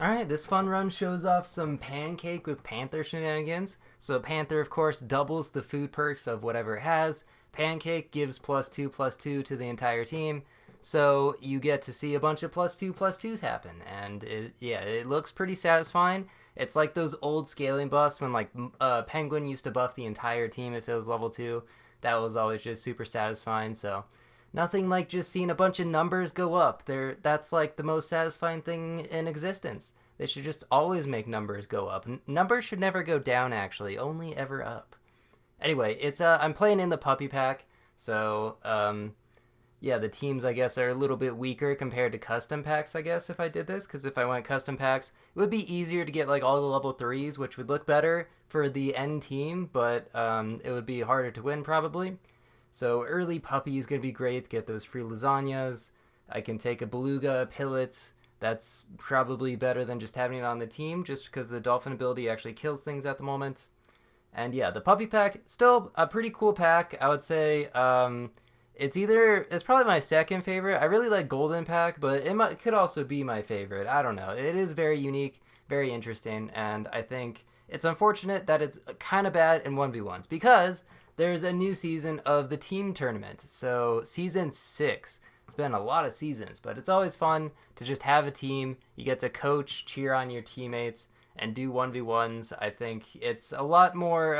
Alright, this fun run shows off some Pancake with Panther shenanigans. So Panther, of course, doubles the food perks of whatever it has. Pancake gives plus two to the entire team. So you get to see a bunch of plus twos happen. And it looks pretty satisfying. It's like those old scaling buffs when like Penguin used to buff the entire team if it was level 2. That was always just super satisfying. So nothing like just seeing a bunch of numbers go up. That's like the most satisfying thing in existence. They should just always make numbers go up. Numbers should never go down actually, only ever up. Anyway, it's I'm playing in the puppy pack, so yeah, the teams I guess are a little bit weaker compared to custom packs, I guess, if I did this, because if I went custom packs, it would be easier to get like all the level 3s, which would look better for the end team, but it would be harder to win probably. So early puppy is going to be great. Get those free lasagnas. I can take a beluga, pillet. That's probably better than just having it on the team, just because the dolphin ability actually kills things at the moment. And yeah, the puppy pack, still a pretty cool pack. I would say it's probably my second favorite. I really like golden pack, but it could also be my favorite. I don't know. It is very unique, very interesting, and I think it's unfortunate that it's kind of bad in 1v1s because there's a new season of the team tournament. So season 6. It's been a lot of seasons, but it's always fun to just have a team. You get to coach, cheer on your teammates, and do 1v1s. I think it's a lot more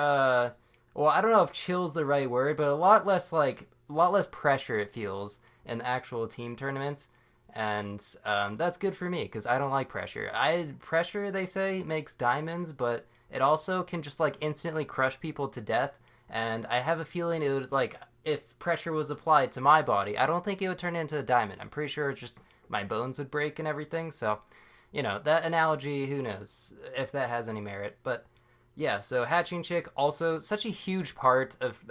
well, I don't know if chill's the right word, but a lot less pressure it feels in the actual team tournaments. And that's good for me because I don't like pressure. Pressure, they say, makes diamonds, but it also can just like instantly crush people to death. And I have a feeling it would like if pressure was applied to my body, I don't think it would turn into a diamond. I'm pretty sure it's just my bones would break and everything. So, that analogy, who knows if that has any merit. But yeah, so Hatching Chick also such a huge part of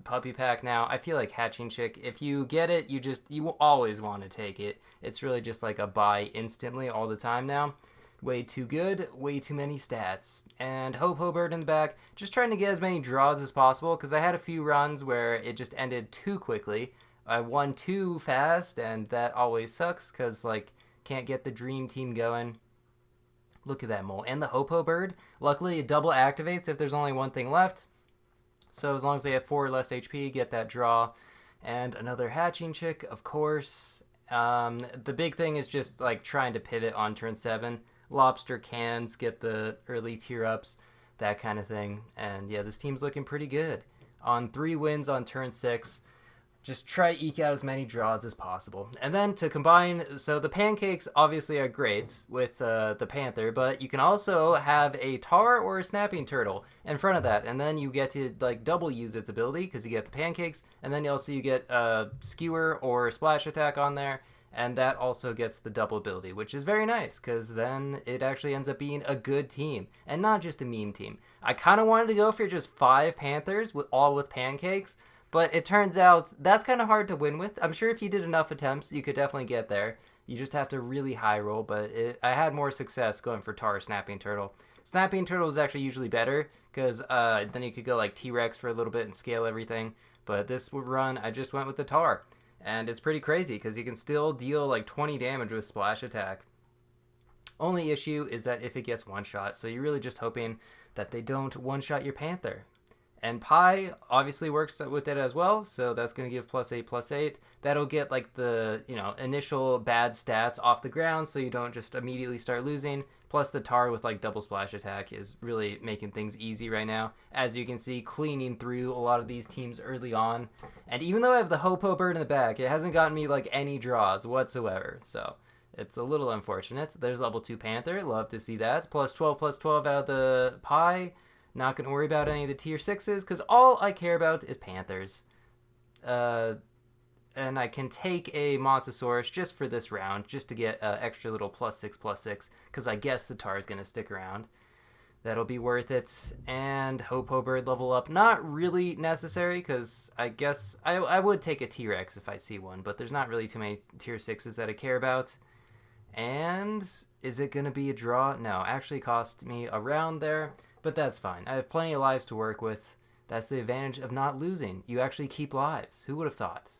Puppy Pack now. I feel like Hatching Chick, if you get it, you always want to take it. It's really just like a buy instantly all the time now. Way too good, way too many stats. And Hope Ho Bird in the back, just trying to get as many draws as possible because I had a few runs where it just ended too quickly. I won too fast, and that always sucks because, like, can't get the dream team going. Look at that mole. And the Hope Ho Bird, luckily it double activates if there's only one thing left. So as long as they have 4 or less HP, get that draw. And another Hatching Chick, of course. The big thing is just like trying to pivot on turn 7. Lobster cans, get the early tier ups, that kind of thing. And yeah, this team's looking pretty good. On 3 wins on turn 6, just try to eke out as many draws as possible. And then to combine, so the pancakes obviously are great with the Panther, but you can also have a tar or a snapping turtle in front of that, and then you get to like double use its ability because you get the pancakes, and then you get a skewer or splash attack on there, and that also gets the double ability, which is very nice because then it actually ends up being a good team and not just a meme team. I kind of wanted to go for just 5 Panthers with pancakes, but it turns out that's kind of hard to win with. I'm sure if you did enough attempts, you could definitely get there. You just have to really high roll, but I had more success going for Tar Snapping Turtle. Snapping Turtle is actually usually better because then you could go like T-Rex for a little bit and scale everything. But this run, I just went with the Tar. And it's pretty crazy because you can still deal like 20 damage with Splash Attack. Only issue is that if it gets one shot, so you're really just hoping that they don't one shot your Panther. And Pi obviously works with it as well, so that's going to give +8/+8. That'll get like the initial bad stats off the ground, so you don't just immediately start losing. Plus the Tar with like double splash attack is really making things easy right now. As you can see, cleaning through a lot of these teams early on. And even though I have the Hopo Bird in the back, it hasn't gotten me like any draws whatsoever. So it's a little unfortunate. There's level 2 Panther, love to see that. +12/+12 out of the Pi. Not going to worry about any of the tier 6s because all I care about is Panthers. And I can take a Mosasaurus just for this round, just to get extra little +6/+6 because I guess the Tar is going to stick around. That'll be worth it. And Hopo Bird level up. Not really necessary because I guess I would take a T-Rex if I see one, but there's not really too many tier 6s that I care about. And is it going to be a draw? No, actually cost me a round there. But that's fine. I have plenty of lives to work with. That's the advantage of not losing. You actually keep lives. Who would have thought?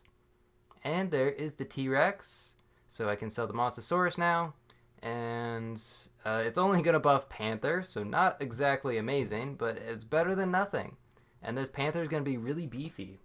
And there is the T-Rex. So I can sell the Mosasaurus now. And it's only going to buff Panther, so not exactly amazing, but it's better than nothing. And this Panther is going to be really beefy.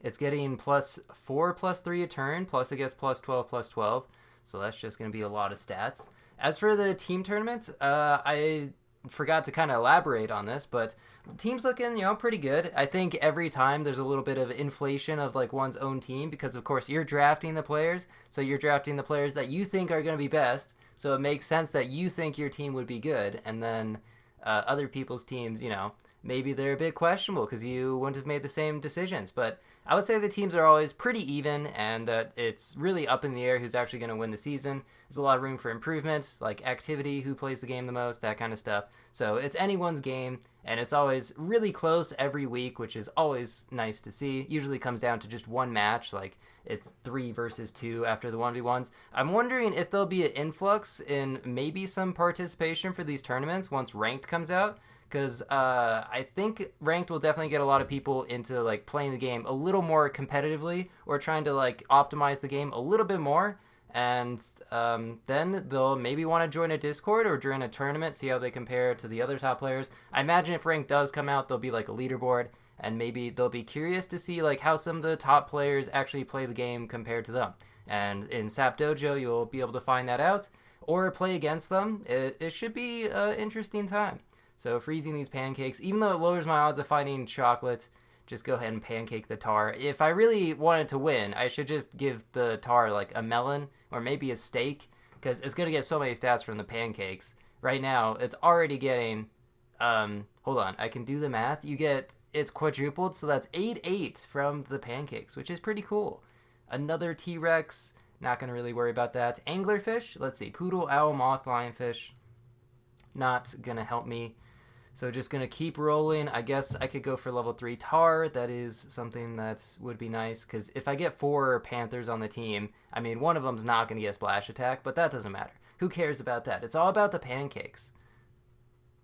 It's getting +4, +3 a turn, plus it gets +12, +12. So that's just going to be a lot of stats. As for the team tournaments, I forgot to kind of elaborate on this, but team's looking, pretty good. I think every time there's a little bit of inflation of like one's own team because of course you're drafting the players, so you're drafting the players that you think are going to be best. So it makes sense that you think your team would be good, and then other people's teams, maybe they're a bit questionable because you wouldn't have made the same decisions. But I would say the teams are always pretty even, and that it's really up in the air who's actually going to win the season. There's a lot of room for improvement, like activity, who plays the game the most, that kind of stuff. So it's anyone's game, and it's always really close every week, which is always nice to see. Usually comes down to just one match, like it's 3 versus 2 after the 1v1s. I'm wondering if there'll be an influx in maybe some participation for these tournaments once ranked comes out, because I think ranked will definitely get a lot of people into like playing the game a little more competitively or trying to like optimize the game a little bit more. And then they'll maybe want to join a Discord or join a tournament, see how they compare to the other top players. I imagine if ranked does come out, there'll be like a leaderboard, and maybe they'll be curious to see like how some of the top players actually play the game compared to them. And in Sap Dojo, you'll be able to find that out or play against them. It should be an interesting time. So freezing these pancakes, even though it lowers my odds of finding chocolate, just go ahead and pancake the tar. If I really wanted to win, I should just give the tar like a melon or maybe a steak, because it's going to get so many stats from the pancakes. Right now, it's already getting, hold on, I can do the math. It's quadrupled, so that's 8/8 from the pancakes, which is pretty cool. Another T-Rex, not going to really worry about that. Anglerfish, let's see, poodle, owl, moth, lionfish, not going to help me. So just going to keep rolling. I guess I could go for level 3 tar. That is something that would be nice, because if I get 4 Panthers on the team, I mean, one of them's not going to get splash attack, but that doesn't matter. Who cares about that? It's all about the pancakes.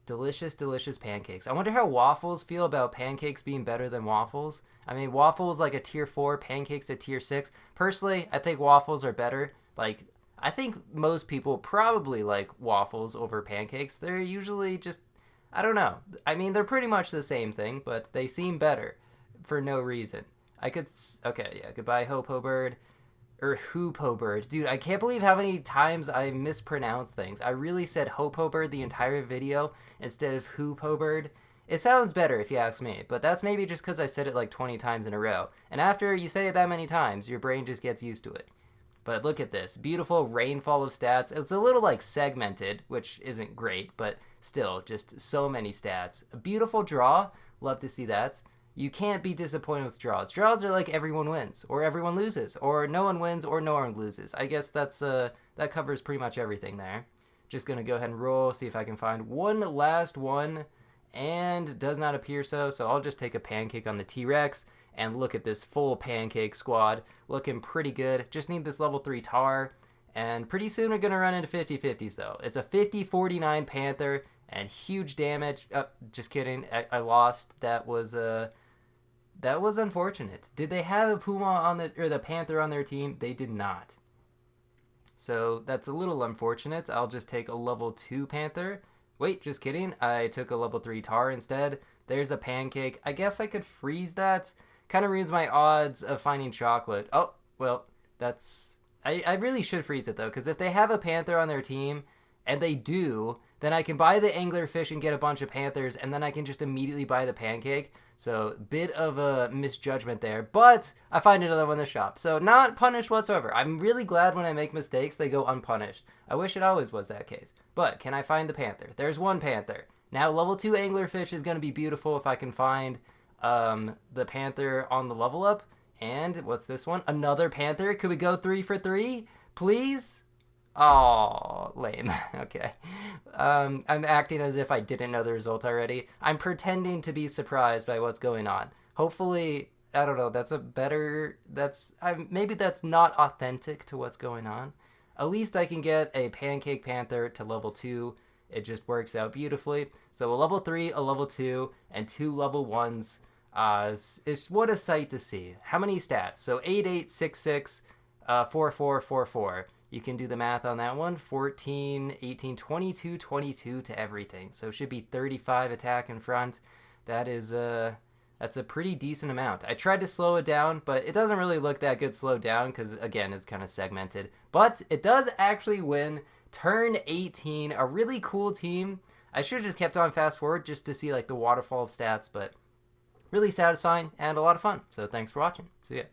Delicious, delicious pancakes. I wonder how waffles feel about pancakes being better than waffles. I mean, waffles like a tier 4, pancakes a tier 6. Personally, I think waffles are better. Like, I think most people probably like waffles over pancakes. They're usually just, I don't know. I mean, they're pretty much the same thing, but they seem better for no reason. Okay, yeah, goodbye, Hopo Bird. Or Hoopo Bird. Dude, I can't believe how many times I mispronounce things. I really said Hopo Bird the entire video instead of Hoopo Bird. It sounds better if you ask me, but that's maybe just because I said it like 20 times in a row. And after you say it that many times, your brain just gets used to it. But look at this. Beautiful rainfall of stats. It's a little like segmented, which isn't great, but still, just so many stats. A beautiful draw. Love to see that. You can't be disappointed with draws. Draws are like everyone wins, or everyone loses, or no one wins, or no one loses. I guess that covers pretty much everything there. Just gonna go ahead and roll, see if I can find one last one, and does not appear so. So I'll just take a pancake on the T-Rex, and look at this full pancake squad, looking pretty good. Just need this level 3 tar, and pretty soon we're gonna run into 50-50s though. It's a 50-49 Panther, and huge damage. Just kidding. I lost. That was unfortunate. Did they have a Puma or the Panther on their team? They did not. So that's a little unfortunate. I'll just take a level 2 Panther. Wait, just kidding. I took a level 3 tar instead. There's a pancake. I guess I could freeze that. Kind of ruins my odds of finding chocolate. Oh, well, that's... I really should freeze it, though, because if they have a Panther on their team, and they do, then I can buy the anglerfish and get a bunch of Panthers, and then I can just immediately buy the pancake. So, bit of a misjudgment there, but I find another one in the shop. So, not punished whatsoever. I'm really glad when I make mistakes, they go unpunished. I wish it always was that case. But, can I find the Panther? There's one Panther. Now, level 2 anglerfish is going to be beautiful if I can find the Panther on the level up. And, what's this one? Another Panther? Could we go 3 for 3? Please? Oh, lame. Okay. I'm acting as if I didn't know the result already. I'm pretending to be surprised by what's going on. Hopefully, I don't know, maybe that's not authentic to what's going on. At least I can get a Pancake Panther to level 2. It just works out beautifully. So a level 3, a level 2, and 2 level 1s. Is what a sight to see. How many stats? So 8, 8, 6, 6, 4, 4, 4, 4. you can do the math on that one. 14, 18, 22, 22 to everything. So it should be 35 attack in front. That is that's a pretty decent amount. I tried to slow it down, but it doesn't really look that good slowed down because, again, it's kind of segmented. But it does actually win turn 18, a really cool team. I should have just kept on fast forward just to see like the waterfall of stats, but really satisfying and a lot of fun. So thanks for watching. See ya.